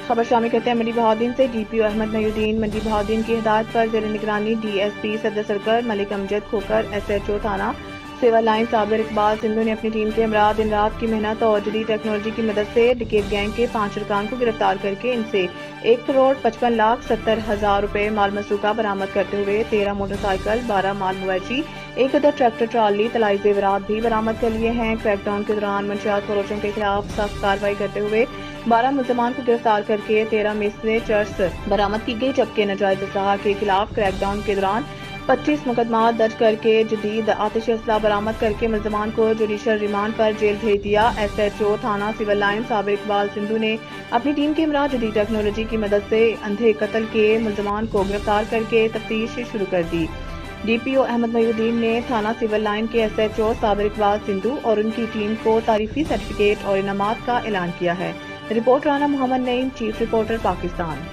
خبر شامل کرتے ہیں منڈی بہاؤالدین سے۔ ڈی پی او احمد محی الدین منڈی بہاؤالدین کی ہدایت پر زیر نگرانی ڈی ایس پی صدر سرکار ملک امجد کھوکر، ایس ایچ او تھانہ سول لائن صابر اقبال سندھو نے اپنی ٹیم کے ہمراہ دن رات کی محنت اور جدید ٹیکنالوجی کی مدد سے ڈکیت گینگ کے 5 ارکان کو گرفتار کر کے ان سے 1,55,70,000 روپے مال مسروقہ برآمد کرتے ہوئے 13 موٹر سائیکل، 12 مال مویشی، 1 عدد ٹریکٹر ٹرالی، طلائی زیورات بھی برآمد کر لیے ہیں۔ کریک ڈاؤن کے دوران منشیات فروشوں کے خلاف سخت کارروائی کرتے ہوئے 12 ملزمان کو گرفتار کر کے 13 میں سے چرس برآمد کی گئی، جبکہ ناجائز اسلحہ کے خلاف کریک ڈاؤن کے دوران 25 مقدمات درج کر کے جدید آتشی اسلحہ برآمد کر کے ملزمان کو جوڈیشل ریمانڈ پر جیل بھیج دیا۔ ایس ایچ او تھانہ سول لائن صابر اقبال سندھو نے اپنی ٹیم کے ہمراہ جدید ٹیکنالوجی کی مدد سے اندھے قتل کے ملزمان کو گرفتار کر کے تفتیش شروع کر دی۔ ڈی پی او احمد محی الدین نے تھانہ سول لائن کے ایس ایچ او صابر اقبال سندھو اور ان کی ٹیم کو تعریفی سرٹیفکیٹ اور انعامات کا اعلان کیا ہے۔ رپورٹ رانا محمد نعیم، چیف رپورٹر، پاکستان۔